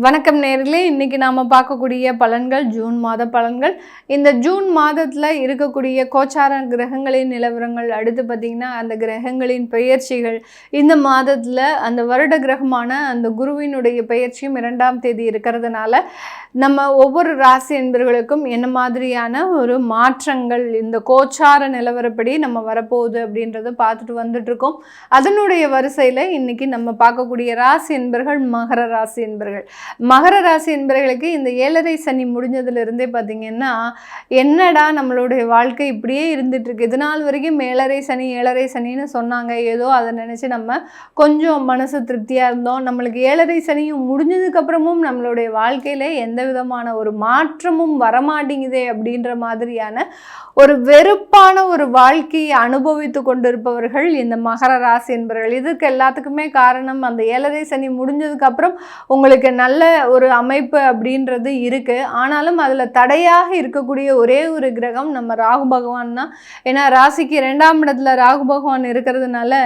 வணக்கம் நேயர்களே, இன்னைக்கு நாம பார்க்கக்கூடிய பலன்கள் ஜூன் மாத பலன்கள். இந்த ஜூன் மாதத்துல இருக்கக்கூடிய கோச்சார கிரகங்களின் நிலவரங்கள், அடுத்து பார்த்தீங்கன்னா அந்த கிரகங்களின் பெயர்ச்சிகள், இந்த மாதத்துல அந்த வருட கிரகமான அந்த குருவினுடைய பெயர்ச்சியும் 2ஆம் தேதி இருக்கிறதுனால நம்ம ஒவ்வொரு ராசி என்பர்களுக்கும் என்ன மாதிரியான ஒரு மாற்றங்கள் இந்த கோச்சார நிலவரப்படி நம்ம வரப்போகுது அப்படின்றத பார்த்துட்டு வந்துட்டு இருக்கோம். அதனுடைய வரிசையில் இன்னைக்கு நம்ம பார்க்கக்கூடிய ராசி என்பர்கள் மகர ராசி என்பர்கள். மகர ராசி என்பவர்களுக்கு இந்த 7.5 சனி முடிஞ்சதுலேருந்தே பார்த்தீங்கன்னா, என்னடா நம்மளுடைய வாழ்க்கை இப்படியே இருந்துட்டு இருக்கு, இது நாள் வரைக்கும் 7.5 சனின்னு சொன்னாங்க, ஏதோ அதை நினச்சி நம்ம கொஞ்சம் மனசு திருப்தியாக இருந்தோம். நம்மளுக்கு 7.5 சனியும் முடிஞ்சதுக்கப்புறமும் நம்மளுடைய வாழ்க்கையில் எந்த விதமான ஒரு மாற்றமும் வரமாட்டேங்குதே அப்படின்ற மாதிரியான ஒரு வெறுப்பான ஒரு வாழ்க்கையை அனுபவித்து கொண்டிருப்பவர்கள் இந்த மகர ராசி என்பவர்கள். இதுக்கு எல்லாத்துக்குமே காரணம் அந்த 7.5 சனி முடிஞ்சதுக்கப்புறம் உங்களுக்கு நல்ல ஒரு அமைப்பு அப்படின்றது இருக்குது. ஆனாலும் அதில் தடையாக இருக்கக்கூடிய ஒரே ஒரு கிரகம் நம்ம ராகு பகவான் தான். ஏன்னா ராசிக்கு 2ஆம் இடத்துல ராகு பகவான் இருக்கிறதுனால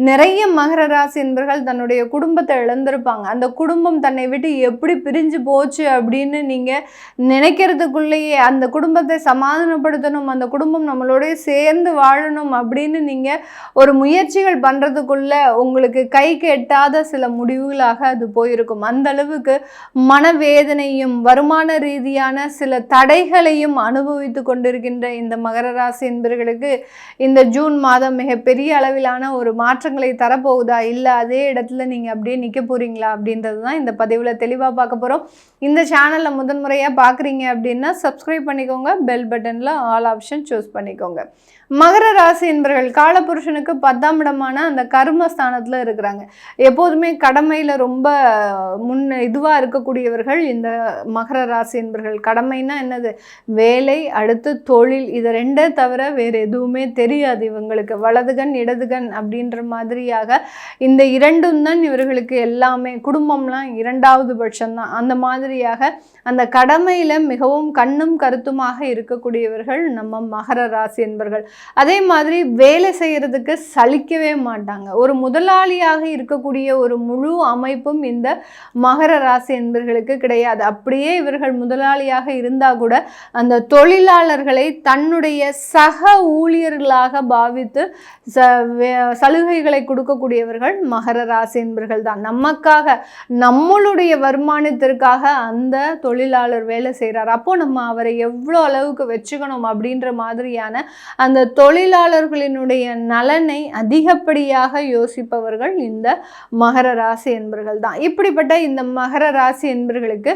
நிறைய மகர ராசி என்பவர்கள் தன்னுடைய குடும்பத்தை இழந்திருப்பாங்க. அந்த குடும்பம் தன்னை விட்டு எப்படி பிரிஞ்சு போச்சு அப்படின்னு நீங்கள் நினைக்கிறதுக்குள்ளேயே அந்த குடும்பத்தை சமாதானப்படுத்தணும், அந்த குடும்பம் நம்மளோடய சேர்ந்து வாழணும் அப்படின்னு நீங்கள் ஒரு முயற்சிகள் பண்ணுறதுக்குள்ள உங்களுக்கு கைக்கு எட்டாத சில முடிவுகளாக அது போயிருக்கும். அந்த அளவுக்கு மனவேதனையும் வருமான ரீதியான சில தடைகளையும் அனுபவித்து கொண்டிருக்கின்ற இந்த மகர ராசி என்பவர்களுக்கு இந்த ஜூன் மாதம் மிகப்பெரிய அளவிலான ஒரு மாற்றங்களை தரப்போகுதா, இல்லை அதே இடத்துல நீங்கள் அப்படியே நிற்க போகிறீங்களா அப்படின்றது தான் இந்த பதிவில் தெளிவாக பார்க்க போகிறோம். இந்த சேனலில் முதன்முறையாக பார்க்குறீங்க அப்படின்னா சப்ஸ்கிரைப் பண்ணிக்கோங்க, பெல் பட்டனில் ஆல் ஆப்ஷன் சூஸ் பண்ணிக்கோங்க. மகர ராசி என்பவர்கள் காலபுருஷனுக்கு 10ஆம் இடமான அந்த கர்மஸ்தானத்தில் இருக்கிறாங்க. எப்போதுமே கடமையில் ரொம்ப இதுவாக இருக்கக்கூடியவர்கள் இந்த மகர ராசி என்பவர்கள். கடமைன்னா என்னது? வேலை, அடுத்து தொழில், இது ரெண்டே தவிர வேறு எதுவுமே தெரியாது இவங்களுக்கு. வலதுகன் இடதுகன் அப்படின்ற மாதிரியாக இந்த இரண்டும் தான் இவர்களுக்கு எல்லாமே. குடும்பம்லாம் 2வது பட்சம்தான். அந்த மாதிரியாக அந்த கடமையில் மிகவும் கண்ணும் கருத்துமாக இருக்கக்கூடியவர்கள் நம்ம மகர ராசி என்பவர்கள். அதே மாதிரி வேலை செய்கிறதுக்கு சலிக்கவே மாட்டாங்க. ஒரு முதலாளியாக இருக்கக்கூடிய ஒரு முழு அமைப்பும் இந்த மகர ராசி என்பவர்களுக்கு கிடையாது. அப்படியே இவர்கள் முதலாளியாக இருந்தால் கூட அந்த தொழிலாளர்களை தன்னுடைய சக ஊழியர்களாக பாவித்து சலுகைகளை கொடுக்கக்கூடியவர்கள் மகர ராசி என்பவர்கள் தான். நமக்காக நம்மளுடைய வருமானத்திற்காக அந்த தொழிலாளர் வேலை செய்கிறார், அப்போ நம்ம அவரை எவ்வளோ அளவுக்கு வச்சுக்கணும் அப்படின்ற மாதிரியான அந்த தொழிலாளர்களினுடைய நலனை அதிகப்படியாக யோசிப்பவர்கள் இந்த மகர ராசி என்பவர்கள் தான். இப்படிப்பட்ட இந்த மகர ராசி என்பவர்களுக்கு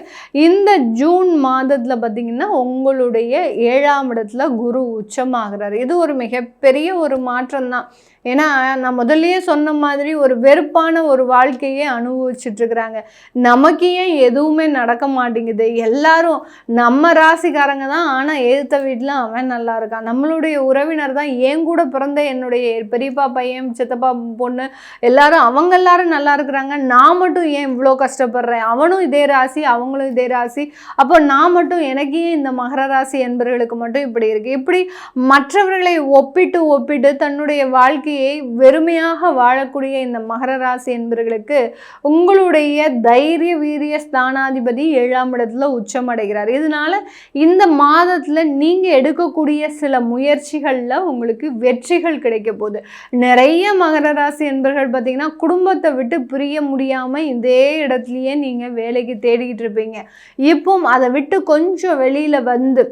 இந்த ஜூன் மாதத்தில் பார்த்திங்கன்னா உங்களுடைய 7ஆம் இடத்துல குரு உச்சமாகிறார். இது ஒரு மிகப்பெரிய ஒரு மாற்றம் தான். ஏன்னா நான் முதல்லயே சொன்ன மாதிரி ஒரு வெறுப்பான ஒரு வாழ்க்கையே அனுபவிச்சுட்ருக்குறாங்க. நமக்கு ஏன் எதுவுமே நடக்க மாட்டேங்குது, எல்லாரும் நம்ம ராசிக்காரங்க தான், ஆனால் எதிர்த்த வீட்டில் அவன் நல்லா இருக்கான், நம்மளுடைய உறவினர் தான், ஏன் கூட பிறந்த என்னுடைய பெரியப்பா பையன் சித்தப்பா பொண்ணு எல்லாரும் அவங்க எல்லாரும் நல்லா இருக்கிறாங்க, நான் மட்டும் ஏன் இவ்வளோ கஷ்டப்படுறேன், அவனும் இதே ராசி அவங்களும் இதே ராசி, அப்போ நான் மட்டும் எனக்கு ஏன் இந்த மகர ராசி என்பவர்களுக்கு மட்டும் இப்படி இருக்குது. இப்படி மற்றவர்களை ஒப்பிட்டு தன்னுடைய வாழ்க்கையை வெறுமையாக வாழக்கூடிய இந்த மகர ராசி என்பவர்களுக்கு உங்களுடைய தைரிய வீரிய ஸ்தானாதிபதி 7ஆம் இடத்துல உச்சமடைகிறார். இதனால இந்த மாதத்துல நீங்க எடுக்கக்கூடிய சில முயற்சிகள்ல உங்களுக்கு வெற்றிகள் கிடைக்க போகுது. நிறைய மகர ராசி என்பவர்கள் பார்த்தீங்கன்னா குடும்பத்தை விட்டு பிரிய முடியாம இதே இடத்துலயே நீங்க வேலைக்கு தேடிக்கிட்டு இருப்பீங்க. இப்போ அதை விட்டு கொஞ்சம் வெளியில வந்து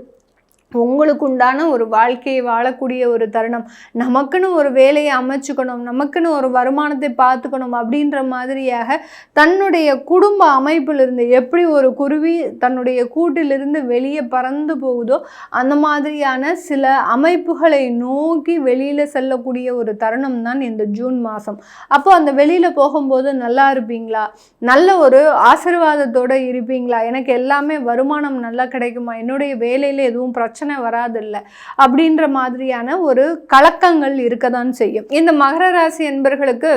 உங்களுக்கு உண்டான ஒரு வாழ்க்கையை வாழக்கூடிய ஒரு தருணம், நமக்குன்னு ஒரு வேலையை அமைச்சுக்கணும், நமக்குன்னு ஒரு வருமானத்தை பார்த்துக்கணும் அப்படின்ற மாதிரியாக தன்னுடைய குடும்ப அமைப்பிலிருந்து எப்படி ஒரு குருவி தன்னுடைய கூட்டிலிருந்து வெளியே பறந்து போகுதோ அந்த மாதிரியான சில அமைப்புகளை நோக்கி வெளியில் செல்லக்கூடிய ஒரு தருணம் தான் இந்த ஜூன் மாதம். அப்போ அந்த வெளியில் போகும்போது நல்லா இருப்பீங்களா, நல்ல ஒரு ஆசீர்வாதத்தோடு இருப்பீங்களா, எனக்கு எல்லாமே வருமானம் நல்லா கிடைக்குமா, என்னுடைய வேலையில் எதுவும் பிரச்சனை வராதில்லை அப்படின்ற மாதிரியான ஒரு கலக்கங்கள் இருக்கதான் செய்யும். இந்த மகர ராசி என்பவர்களுக்கு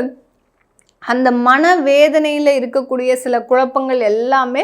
அந்த மனவேதனையில் இருக்கக்கூடிய சில குழப்பங்கள் எல்லாமே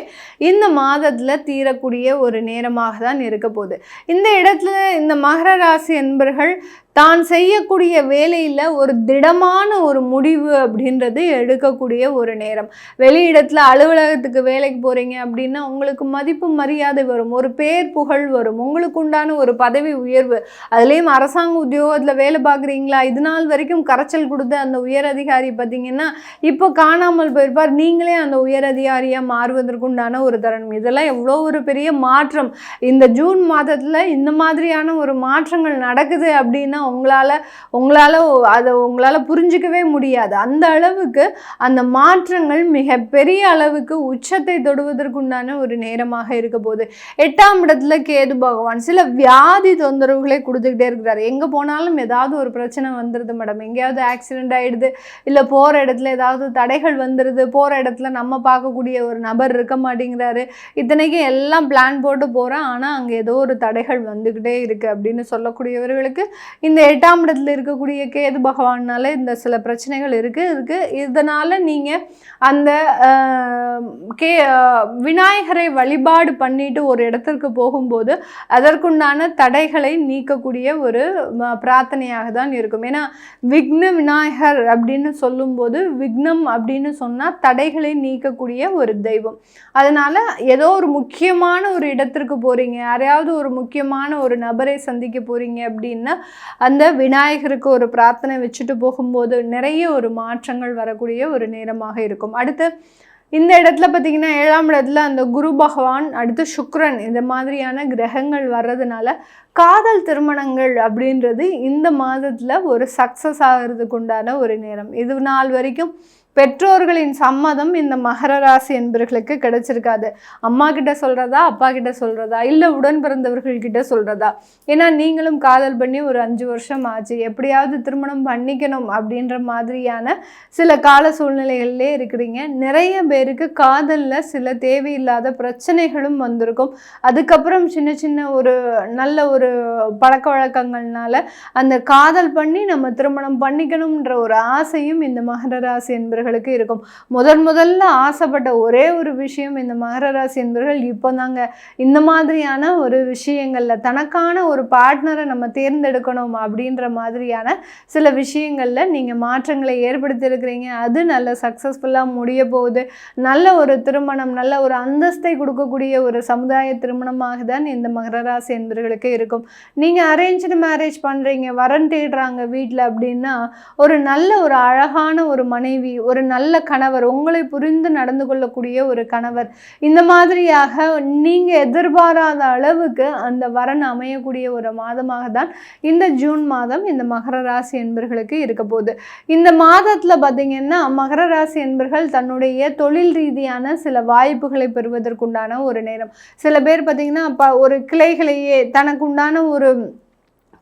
இந்த மாதத்தில் தீரக்கூடிய ஒரு நேரமாக தான் இருக்க போகுது. இந்த இடத்துல இந்த மகர ராசி என்பர்கள் தான் செய்யக்கூடிய வேலையில் ஒரு திடமான ஒரு முடிவு அப்படின்றது எடுக்கக்கூடிய ஒரு நேரம். வெளியிடத்தில் அலுவலகத்துக்கு வேலைக்கு போகிறீங்க அப்படின்னா உங்களுக்கு மதிப்பு மரியாதை வரும், ஒரு பேர் புகழ் வரும், உங்களுக்கு உண்டான ஒரு பதவி உயர்வு. அதுலேயும் அரசாங்க உத்தியோகத்தில் வேலை பார்க்குறீங்களா, இது நாள் வரைக்கும் கரைச்சல் கொடுத்த அந்த உயர் அதிகாரி பார்த்திங்கன்னா இப்போ காணாமல் போயிருப்பார், நீங்களே அந்த உயர் அதிகாரியாக மாறுவதற்குண்டான ஒரு தருணம். இதெல்லாம் எவ்வளோ ஒரு பெரிய மாற்றம் இந்த ஜூன் மாதத்தில் இந்த மாதிரியான ஒரு மாற்றங்கள் நடக்குது அப்படின்னா உங்களால் புரிஞ்சிக்கவே முடியாது. அந்த அளவுக்கு அந்த மாற்றங்கள் மிக பெரிய அளவுக்கு உச்சத்தை தொடுவதற்குண்டான ஒரு நேரமாக இருக்க போகுது. 8ஆம் இடத்துல கேது பகவான் சில வியாதி தொந்தரவுகளை கொடுத்துக்கிட்டே இருக்கிறார். எங்கே போனாலும் ஏதாவது ஒரு பிரச்சனை வந்துடுது மேடம், எங்கேயாவது ஆக்சிடென்ட் ஆகிடுது, இல்லை போகிற இடத்துல ஏதாவது தடைகள் வந்துடுது, போகிற இடத்துல நம்ம பார்க்கக்கூடிய ஒரு நபர் இருக்க மாட்டேங்கிறாரு, இத்தனைக்கும் எல்லாம் பிளான் போட்டு போகிறேன் ஆனால் அங்கே ஏதோ ஒரு தடைகள் வந்துக்கிட்டே இருக்குது அப்படின்னு சொல்லக்கூடியவர்களுக்கு இந்த 8ஆம் இடத்துல இருக்கக்கூடிய கேது பகவானால இந்த சில பிரச்சனைகள் இருக்குது. இதனால் நீங்கள் அந்த விநாயகரை வழிபாடு பண்ணிட்டு ஒரு இடத்திற்கு போகும்போது அதற்குண்டான தடைகளை நீக்கக்கூடிய ஒரு பிரார்த்தனையாக தான் இருக்கும். ஏன்னா விக்ன விநாயகர் அப்படின்னு சொல்லும்போது விக்னம் அப்படின்னு சொன்னால் தடைகளை நீக்கக்கூடிய ஒரு தெய்வம். அதனால் ஏதோ ஒரு முக்கியமான ஒரு இடத்திற்கு போகிறீங்க, யாரையாவது ஒரு முக்கியமான ஒரு நபரை சந்திக்க போகிறீங்க அப்படின்னா அந்த விநாயகருக்கு ஒரு பிரார்த்தனை வச்சுட்டு போகும்போது நிறைய ஒரு மாற்றங்கள் வரக்கூடிய ஒரு நேரமாக இருக்கும். அடுத்து இந்த இடத்துல பார்த்திங்கன்னா 7ஆம் இடத்துல அந்த குரு பகவான், அடுத்து சுக்கிரன், இந்த மாதிரியான கிரகங்கள் வர்றதுனால காதல் திருமணங்கள் அப்படின்றது இந்த மாதத்தில் ஒரு சக்ஸஸ் ஆகிறதுக்கு உண்டான ஒரு நேரம். இது நாள் வரைக்கும் பெற்றோர்களின் சம்மதம் இந்த மகர ராசி என்பவர்களுக்கு கிடைச்சிருக்காது. அம்மா கிட்ட சொல்கிறதா, அப்பா கிட்ட சொல்கிறதா, இல்லை உடன் பிறந்தவர்கள்கிட்ட சொல்கிறதா. ஏன்னா நீங்களும் காதல் பண்ணி ஒரு 5 வருஷம் ஆச்சு, எப்படியாவது திருமணம் பண்ணிக்கணும் அப்படின்ற மாதிரியான சில கால சூழ்நிலைகளிலே இருக்கிறீங்க. நிறைய பேருக்கு காதலில் சில தேவையில்லாத பிரச்சனைகளும் வந்திருக்கும். அதுக்கப்புறம் சின்ன சின்ன ஒரு நல்ல ஒரு பழக்க வழக்கங்கள்னால அந்த காதல் பண்ணி நம்ம திருமணம் பண்ணிக்கணும்ன்ற ஒரு ஆசையும் இந்த மகர ராசி என்பவர்களுக்கு இருக்கும். முதல்ல ஆசைப்பட்ட ஒரே ஒரு விஷயம் இந்த மகர ராசி என்பவர்கள் இப்போ தாங்க இந்த மாதிரியான ஒரு விஷயங்கள்ல தனக்கான ஒரு பார்ட்னரை நம்ம தேர்ந்தெடுக்கணும் அப்படின்ற மாதிரியான சில விஷயங்கள்ல நீங்க மாற்றங்களை ஏற்படுத்தி இருக்கிறீங்க. அது நல்ல சக்சஸ்ஃபுல்லாக முடிய போகுது. நல்ல ஒரு திருமணம், நல்ல ஒரு அந்தஸ்தை கொடுக்கக்கூடிய ஒரு சமுதாய திருமணமாக தான் இந்த மகர ராசி என்பவர்களுக்கு இருக்கும். நீங்க அரேஞ்ச்டு மேரேஜ் பண்றீங்க, வரன் தேடுறாங்க வீட்டில் அப்படின்னா ஒரு நல்ல ஒரு அழகான ஒரு மனைவி, ஒரு நல்ல கணவர், உங்களை புரிந்து நடந்து கொள்ளக்கூடிய ஒரு கணவர், இந்த மாதிரியாக நீங்கள் எதிர்பாராத அளவுக்கு அந்த வரன் அமையக்கூடிய ஒரு மாதமாக தான் இந்த ஜூன் மாதம் இந்த மகர ராசி என்பர்களுக்கு இருக்க போகுது. இந்த மாதத்தில் பார்த்தீங்கன்னா மகர ராசி என்பர்கள் தன்னுடைய தொழில் ரீதியான சில வாய்ப்புகளை பெறுவதற்குண்டான ஒரு நேரம். சில பேர் பார்த்தீங்கன்னா ஒரு கிளைகளையே தனக்குண்டான ஒரு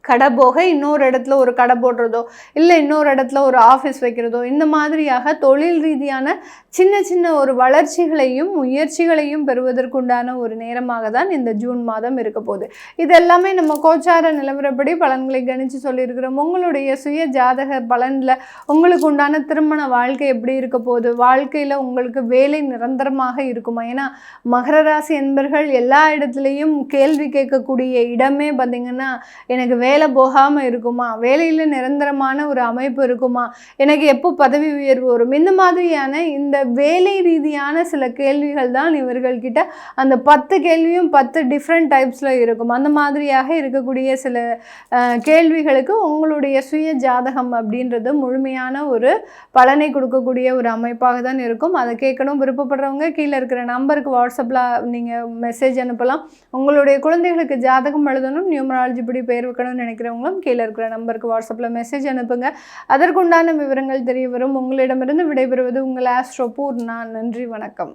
கடை போக இன்னொரு இடத்துல ஒரு கடை போடுறதோ, இல்லை இன்னொரு இடத்துல ஒரு ஆஃபீஸ் வைக்கிறதோ, இந்த மாதிரியாக தொழில் ரீதியான சின்ன ஒரு வளர்ச்சிகளையும் முயற்சிகளையும் பெறுவதற்குண்டான ஒரு நேரமாக தான் இந்த ஜூன் மாதம் இருக்க போகுது. இது எல்லாமே நம்ம கோச்சார நிலவரப்படி பலன்களை கணிச்சு சொல்லியிருக்கிறோம். உங்களுடைய சுய ஜாதக பலனில் உங்களுக்கு உண்டான திருமண வாழ்க்கை எப்படி இருக்க போகுது, வாழ்க்கையில் உங்களுக்கு வேலை நிரந்தரமாக இருக்குமா? ஏன்னா மகர ராசி என்பர்கள் எல்லா இடத்துலையும் கேள்வி கேட்கக்கூடிய இடமே பார்த்திங்கன்னா எனக்கு வேலை போகாமல் இருக்குமா, வேலையில் நிரந்தரமான ஒரு அமைப்பு இருக்குமா, எனக்கு எப்போ பதவி உயர்வு வரும், இந்த மாதிரியான இந்த வேலை ரீதியான சில கேள்விகள் தான் இவர்கள்கிட்ட அந்த 10 கேள்வியும் 10 டிஃப்ரெண்ட் டைப்ஸில் இருக்கும். அந்த மாதிரியாக இருக்கக்கூடிய சில கேள்விகளுக்கு உங்களுடைய சுய ஜாதகம் அப்படின்றது முழுமையான ஒரு பலனை கொடுக்கக்கூடிய ஒரு அமைப்பாக தான் இருக்கும். அதை கேட்கணும் விருப்பப்படுறவங்க கீழே இருக்கிற நம்பருக்கு வாட்ஸ்அப்பில் நீங்கள் மெசேஜ் அனுப்பலாம். உங்களுடைய குழந்தைகளுக்கு ஜாதகம் எழுதணும், நியூமராலஜி படி பெயர் வைக்கணும்னு நினைக்கிறவங்களும் கீழே இருக்கிற நம்பருக்கு வாட்ஸ்அப்பில் மெசேஜ் அனுப்புங்க. அதற்குண்டான விவரங்கள் தெரிய வரும். உங்களிடமிருந்து விடைபெறுவது உங்கள் ஆஸ்ட்ரோ பூர்ணா. நன்றி, வணக்கம்.